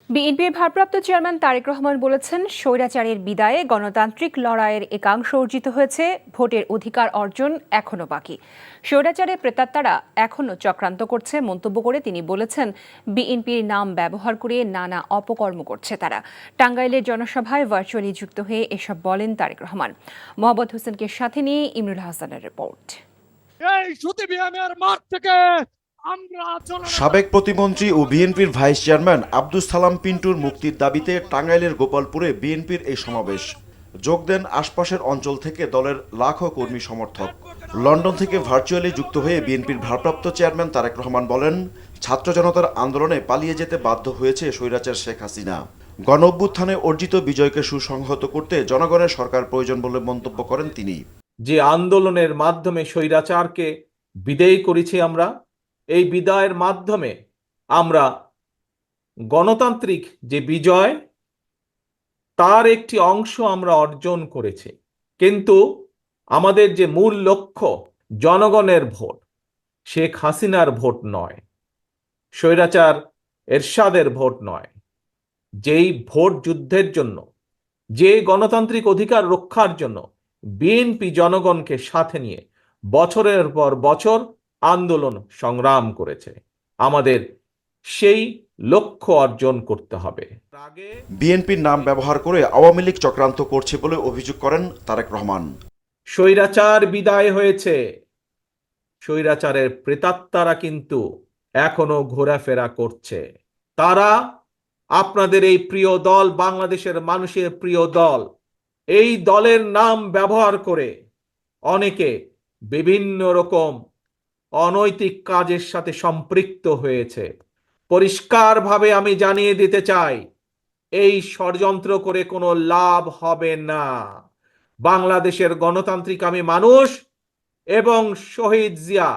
বিএনপির ভারপ্রাপ্ত চেয়ারম্যান তারেক রহমান বলেছেন, স্বৈরাচারের বিদায়ে গণতান্ত্রিক লড়াইয়ের একাংশ অর্জিত হয়েছে, ভোটের অধিকার অর্জন এখনো বাকি। স্বৈরাচারের প্রেতাত্মারা এখনো চক্রান্ত করছে মন্তব্য করে তিনি বলেছেন, বিএনপির নাম ব্যবহার করে নানা অপকর্ম করছে তারা। টাঙ্গাইলের জনসভায় ভার্চুয়ালি যুক্ত হয়ে এসব বলেন তারেক রহমান। মোহাম্মদ হোসেনকে সাথে নিয়ে ইমরুল হাসানের রিপোর্ট। সাবেক প্রতিমন্ত্রী ও বিএনপির ভাইস চেয়ারম্যান আব্দুস সালাম পিন্টুর মুক্তির দাবিতে টাঙ্গাইলের গোপালপুরে বিএনপির এই সমাবেশ। যোগ দেন আশপাশের অঞ্চল থেকে দলের লাখো কর্মী সমর্থক। লন্ডন থেকে ভার্চুয়ালি যুক্ত হয়ে বিএনপির ভারপ্রাপ্ত চেয়ারম্যান তারেক রহমান বলেন, ছাত্র জনতার আন্দোলনে পালিয়ে যেতে বাধ্য হয়েছে স্বৈরাচার শেখ হাসিনা। গণ অভ্যুত্থানে অর্জিত বিজয়কে সুসংহত করতে জনগণের সরকার প্রয়োজন বলে মন্তব্য করেন তিনি। যে আন্দোলনের মাধ্যমে স্বৈরাচারকে বিদায় করেছি আমরা, এই বিদায়ের মাধ্যমে আমরা গণতান্ত্রিক যে বিজয় তার একটি অংশ আমরা অর্জন করেছি। কিন্তু আমাদের যে মূল লক্ষ্য জনগণের ভোট, শেখ হাসিনার ভোট নয়, স্বৈরাচার এরশাদের ভোট নয়। যেই ভোট যুদ্ধের জন্য, যে গণতান্ত্রিক অধিকার রক্ষার জন্য বিএনপি জনগণকে সাথে নিয়ে বছরের পর বছর আন্দোলন সংগ্রাম করেছে, আমাদের সেই লক্ষ্য অর্জন করতে হবে। বিএনপির নাম ব্যবহার করে আওয়ামী লীগ চক্রান্ত করছে বলে অভিযোগ করেন তারেক রহমান। স্বৈরাচার বিদায় হয়েছে, স্বৈরাচারের প্রেতাত্মারা কিন্তু এখনো ঘোরাফেরা করছে। তারা আপনাদের এই প্রিয় দল, বাংলাদেশের মানুষের প্রিয় দল, এই দলের নাম ব্যবহার করে অনেকে বিভিন্ন রকম অনৈতিক কাজের সাথে সম্পৃক্ত হয়েছে। পরিষ্কারভাবে আমি জানিয়ে দিতে চাই, এই ষড়যন্ত্র করে কোনো লাভ হবে না। বাংলাদেশের গণতান্ত্রিক আমি মানুষ এবং শহীদ জিয়া,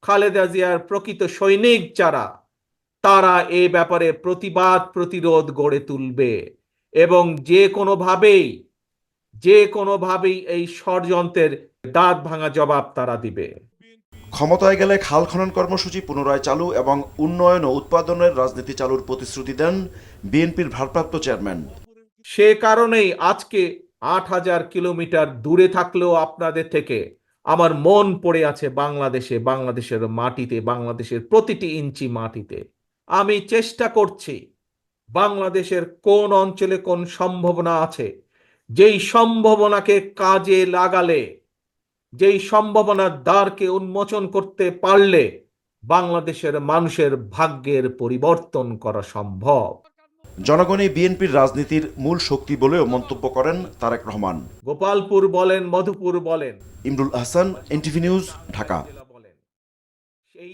খালেদা জিয়ার প্রকৃত সৈনিক যারা, তারা এই ব্যাপারে প্রতিবাদ প্রতিরোধ গড়ে তুলবে এবং যে কোনোভাবেই এই ষড়যন্ত্রের দাঁত ভাঙা জবাব তারা দিবে। ক্ষমতায় গেলে খাল খনন কর্মসূচি পুনরায় চালু এবং উন্নয়ন ও উৎপাদনের রাজনীতি চালুর প্রতিশ্রুতি দেন বিএনপির ভারপ্রাপ্ত চেয়ারম্যান। সে কারণেই আজকে ৮,০০০ কিলোমিটার দূরে থাকলেও আপনাদের থেকে আমার মন পড়ে আছে বাংলাদেশে, বাংলাদেশের মাটিতে, বাংলাদেশের প্রতিটি ইঞ্চি মাটিতে। আমি চেষ্টা করছি বাংলাদেশের কোন অঞ্চলে কোন সম্ভাবনা আছে, যেই সম্ভাবনাকে কাজে লাগালে, যেই সম্ভাবনার দ্বারকে উন্মোচন করতে পারলে বাংলাদেশের মানুষের ভাগ্যের পরিবর্তন করা সম্ভব। জনগণই বিএনপির রাজনীতির মূল শক্তি বলেও মন্তব্য করেন তারেক রহমান। গোপালপুর বলেন, মধুপুর বলেন। Imrul Hasan, NTV news, Dhaka. সেই